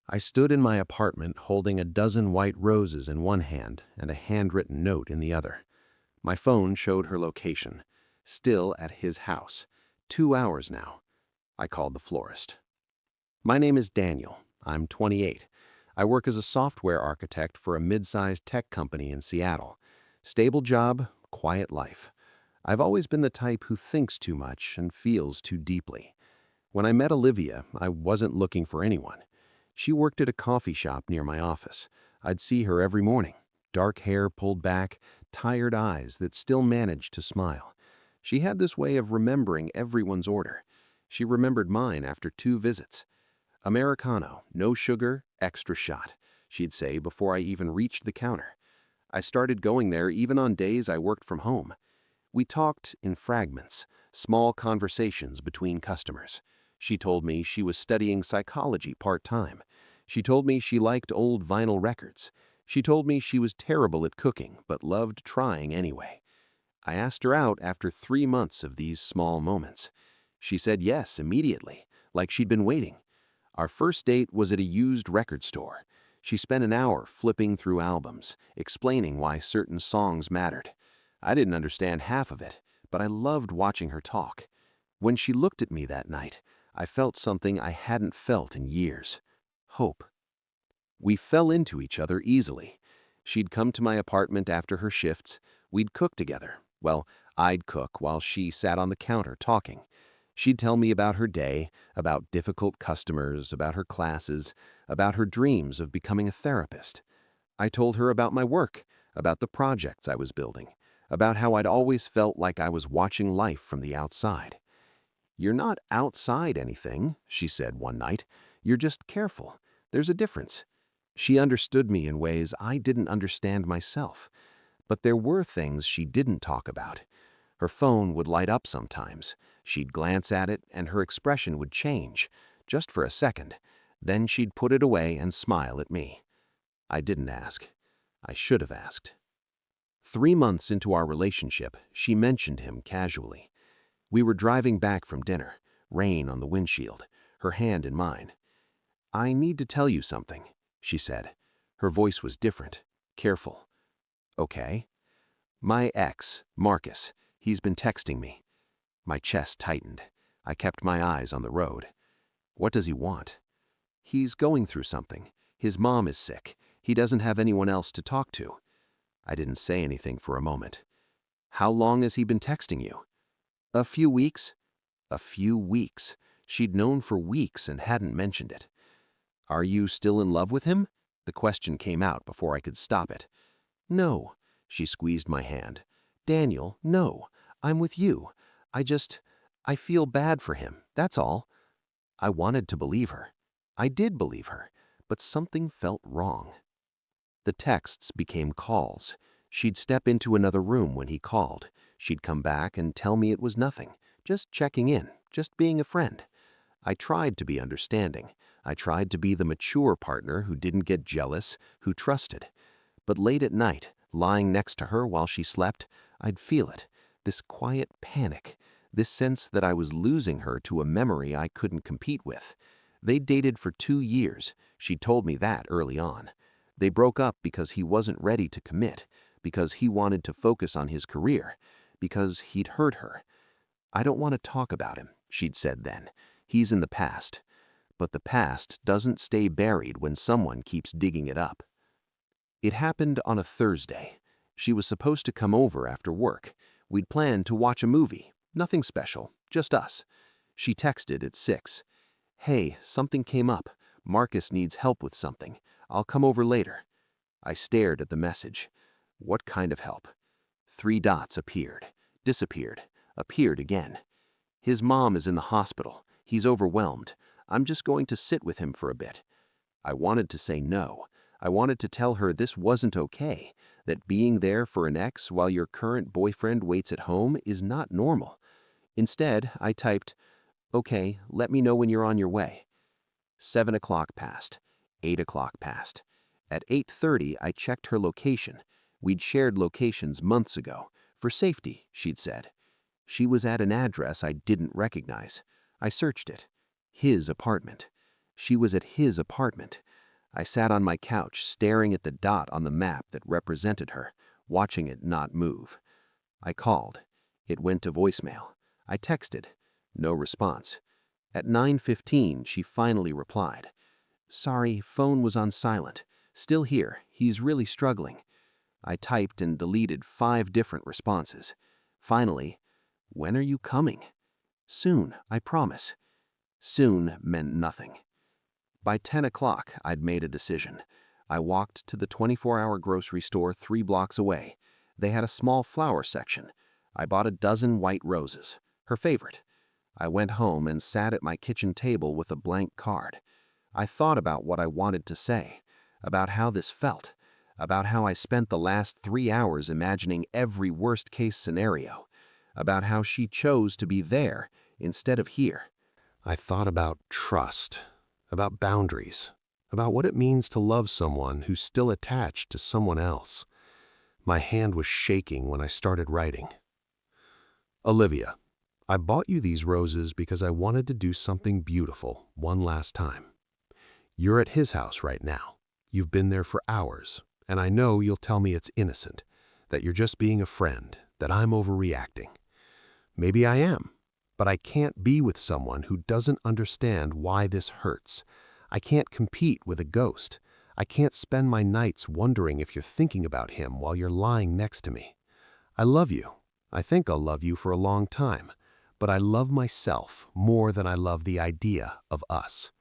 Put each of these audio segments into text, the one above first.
I stood in my apartment holding a dozen white roses in one hand and a handwritten note in the other. My phone showed her location, still at his house. 2 hours now. I called the florist. My name is Daniel. I'm 28. I work as a software architect for a mid-sized tech company in Seattle. Stable job, quiet life. I've always been the type who thinks too much and feels too deeply. When I met Olivia, I wasn't looking for anyone. She worked at a coffee shop near my office. I'd see her every morning. Dark hair pulled back, tired eyes that still managed to smile. She had this way of remembering everyone's order. She remembered mine after 2 visits. Americano, no sugar, extra shot, she'd say before I even reached the counter. I started going there even on days I worked from home. We talked in fragments, small conversations between customers. She told me she was studying psychology part-time. She told me she liked old vinyl records. She told me she was terrible at cooking, but loved trying anyway. I asked her out after 3 months of these small moments. She said yes immediately, like she'd been waiting. Our first date was at a used record store. She spent an hour flipping through albums, explaining why certain songs mattered. I didn't understand half of it, but I loved watching her talk. When she looked at me that night, I felt something I hadn't felt in years. Hope. We fell into each other easily. She'd come to my apartment after her shifts. We'd cook together. Well, I'd cook while she sat on the counter talking. She'd tell me about her day, about difficult customers, about her classes, about her dreams of becoming a therapist. I told her about my work, about the projects I was building, about how I'd always felt like I was watching life from the outside. "You're not outside anything," she said one night. "You're just careful. There's a difference." She understood me in ways I didn't understand myself. But there were things she didn't talk about. Her phone would light up sometimes. She'd glance at it and her expression would change, just for a second. Then she'd put it away and smile at me. I didn't ask. I should have asked. 3 months into our relationship, she mentioned him casually. We were driving back from dinner, rain on the windshield, her hand in mine. "I need to tell you something," she said. Her voice was different, careful. "Okay." "My ex, Marcus, he's been texting me." My chest tightened. I kept my eyes on the road. "What does he want?" "He's going through something. His mom is sick. He doesn't have anyone else to talk to." I didn't say anything for a moment. "How long has he been texting you?" "A few weeks." A few weeks. She'd known for weeks and hadn't mentioned it. "Are you still in love with him?" The question came out before I could stop it. "No." She squeezed my hand. "Daniel, no. I'm with you. I feel bad for him, that's all." I wanted to believe her. I did believe her, but something felt wrong. The texts became calls. She'd step into another room when he called. She'd come back and tell me it was nothing, just checking in, just being a friend. I tried to be understanding. I tried to be the mature partner who didn't get jealous, who trusted. But late at night, lying next to her while she slept, I'd feel it, this quiet panic, this sense that I was losing her to a memory I couldn't compete with. They dated for 2 years. She told me that early on. They broke up because he wasn't ready to commit, because he wanted to focus on his career, because he'd hurt her. "I don't want to talk about him," she'd said then. "He's in the past." But the past doesn't stay buried when someone keeps digging it up. It happened on a Thursday. She was supposed to come over after work. We'd planned to watch a movie. Nothing special, just us. She texted at 6. "Hey, something came up. Marcus needs help with something. I'll come over later." I stared at the message. What kind of help? 3 dots appeared, disappeared, appeared again. "His mom is in the hospital. He's overwhelmed. I'm just going to sit with him for a bit." I wanted to say no. I wanted to tell her this wasn't okay, that being there for an ex while your current boyfriend waits at home is not normal. Instead, I typed, "Okay, let me know when you're on your way." 7 o'clock passed. 8 o'clock passed. At 8:30, I checked her location. We'd shared locations months ago. For safety, she'd said. She was at an address I didn't recognize. I searched it. His apartment. She was at his apartment. I sat on my couch staring at the dot on the map that represented her, watching it not move. I called. It went to voicemail. I texted. No response. At 9:15, she finally replied. "Sorry, phone was on silent. Still here. He's really struggling." I typed and deleted 5 different responses. Finally, "When are you coming?" "Soon, I promise." Soon meant nothing. By 10 o'clock, I'd made a decision. I walked to the 24-hour grocery store 3 blocks away. They had a small flower section. I bought a dozen white roses, her favorite. I went home and sat at my kitchen table with a blank card. I thought about what I wanted to say, about how this felt, about how I spent the last 3 hours imagining every worst-case scenario, about how she chose to be there instead of here. I thought about trust, about boundaries, about what it means to love someone who's still attached to someone else. My hand was shaking when I started writing. "Olivia, I bought you these roses because I wanted to do something beautiful one last time. You're at his house right now. You've been there for hours, and I know you'll tell me it's innocent, that you're just being a friend, that I'm overreacting. Maybe I am, but I can't be with someone who doesn't understand why this hurts. I can't compete with a ghost. I can't spend my nights wondering if you're thinking about him while you're lying next to me. I love you. I think I'll love you for a long time, but I love myself more than I love the idea of us.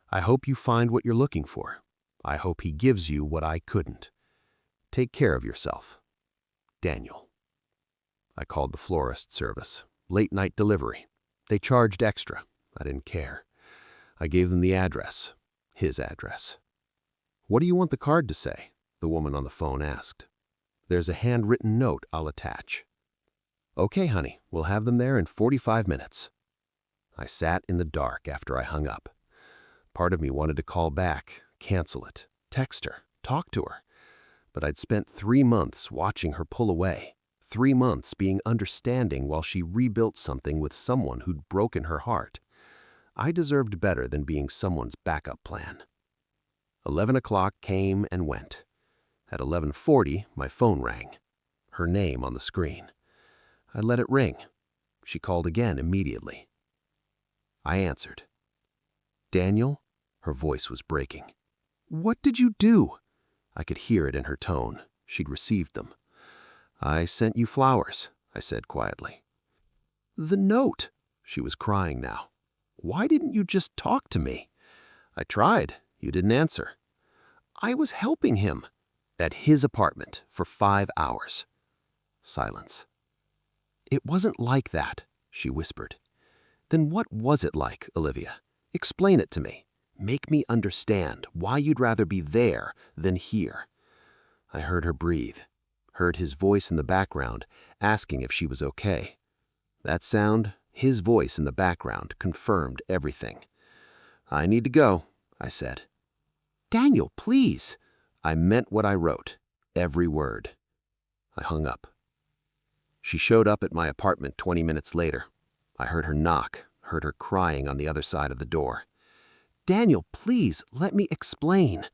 I hope you find what you're looking for. I hope he gives you what I couldn't. Take care of yourself. Daniel." I called the florist service. Late night delivery. They charged extra. I didn't care. I gave them the address. His address. "What do you want the card to say?" the woman on the phone asked. "There's a handwritten note I'll attach." "Okay, honey, we'll have them there in 45 minutes. I sat in the dark after I hung up. Part of me wanted to call back, cancel it, text her, talk to her. But I'd spent 3 months watching her pull away, 3 months being understanding while she rebuilt something with someone who'd broken her heart. I deserved better than being someone's backup plan. 11 o'clock came and went. At 11:40, my phone rang. Her name on the screen. I let it ring. She called again immediately. I answered. "Daniel?" Her voice was breaking. "What did you do?" I could hear it in her tone. She'd received them. "I sent you flowers," I said quietly. "The note." She was crying now. "Why didn't you just talk to me?" "I tried. You didn't answer." "I was helping him." "At his apartment for 5 hours. Silence. "It wasn't like that," she whispered. "Then what was it like, Olivia? Explain it to me. Make me understand why you'd rather be there than here." I heard her breathe, heard his voice in the background asking if she was okay. That sound, his voice in the background, confirmed everything. "I need to go," I said. "Daniel, please." I meant what I wrote, every word. I hung up. She showed up at my apartment 20 minutes later. I heard her knock, heard her crying on the other side of the door. "Daniel, please, let me explain."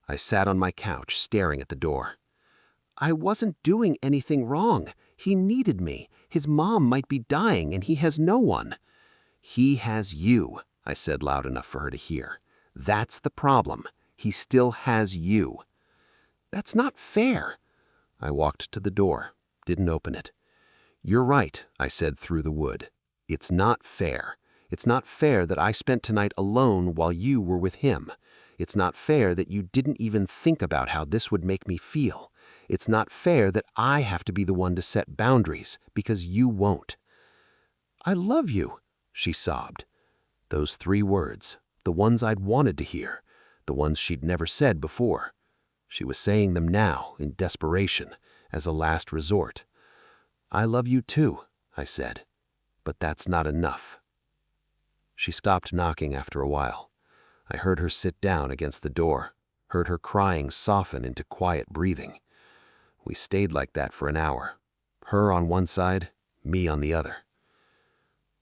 I sat on my couch, staring at the door. "I wasn't doing anything wrong. He needed me. His mom might be dying, and he has no one." "He has you," I said loud enough for her to hear. "That's the problem. He still has you." "That's not fair." I walked to the door, didn't open it. "You're right," I said through the wood. "It's not fair. It's not fair that I spent tonight alone while you were with him. It's not fair that you didn't even think about how this would make me feel. It's not fair that I have to be the one to set boundaries because you won't." "I love you," she sobbed. Those 3 words, the ones I'd wanted to hear, the ones she'd never said before. She was saying them now in desperation, as a last resort. "I love you too," I said, "but that's not enough." She stopped knocking after a while. I heard her sit down against the door, heard her crying soften into quiet breathing. We stayed like that for an hour, her on one side, me on the other.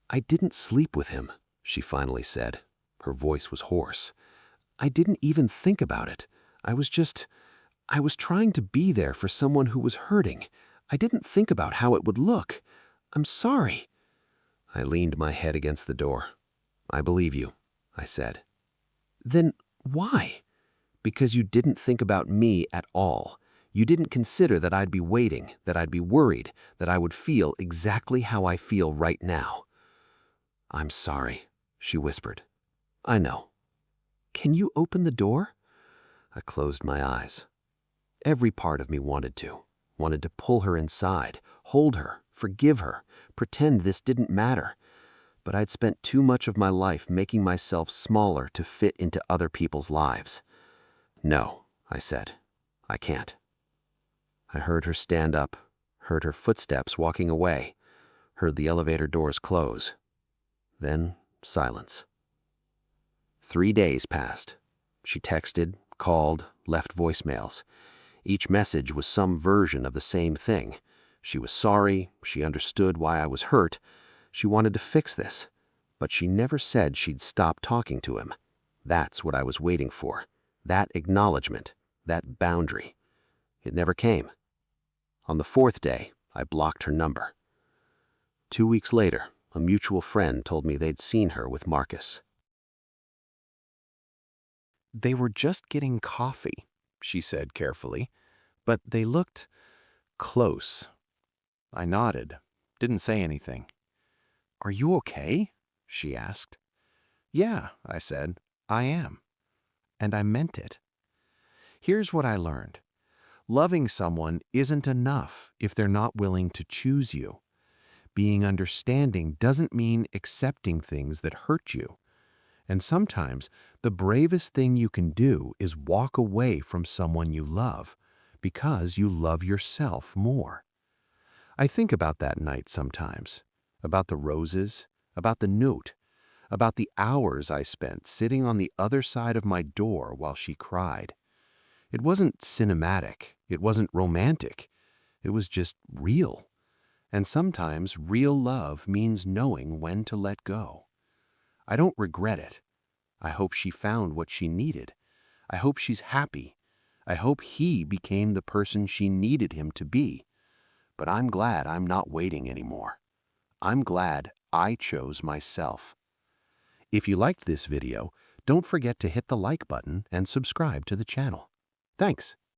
"I didn't sleep with him," she finally said. Her voice was hoarse. I didn't even think about it. I was trying to be there for someone who was hurting. I didn't think about how it would look. I'm sorry." I leaned my head against the door. "I believe you," I said. "Then why?" "Because you didn't think about me at all. You didn't consider that I'd be waiting, that I'd be worried, that I would feel exactly how I feel right now." "I'm sorry," she whispered. "I know." "Can you open the door?" I closed my eyes. Every part of me wanted to pull her inside, hold her, forgive her, pretend this didn't matter. But I'd spent too much of my life making myself smaller to fit into other people's lives. "No," I said. "I can't." I heard her stand up, heard her footsteps walking away, heard the elevator doors close. Then silence. 3 days passed. She texted, called, left voicemails. Each message was some version of the same thing. She was sorry, she understood why I was hurt, she wanted to fix this, but she never said she'd stop talking to him. That's what I was waiting for, that acknowledgement, that boundary. It never came. On the 4th day, I blocked her number. 2 weeks later, a mutual friend told me they'd seen her with Marcus. "They were just getting coffee," she said carefully, "but they looked close." I nodded, didn't say anything. "Are you okay?" she asked. "Yeah," I said, "I am." And I meant it. Here's what I learned. Loving someone isn't enough if they're not willing to choose you. Being understanding doesn't mean accepting things that hurt you. And sometimes the bravest thing you can do is walk away from someone you love because you love yourself more. I think about that night sometimes, about the roses, about the note, about the hours I spent sitting on the other side of my door while she cried. It wasn't cinematic, it wasn't romantic, it was just real. And sometimes real love means knowing when to let go. I don't regret it. I hope she found what she needed. I hope she's happy. I hope he became the person she needed him to be. But I'm glad I'm not waiting anymore. I'm glad I chose myself. If you liked this video, don't forget to hit the like button and subscribe to the channel. Thanks.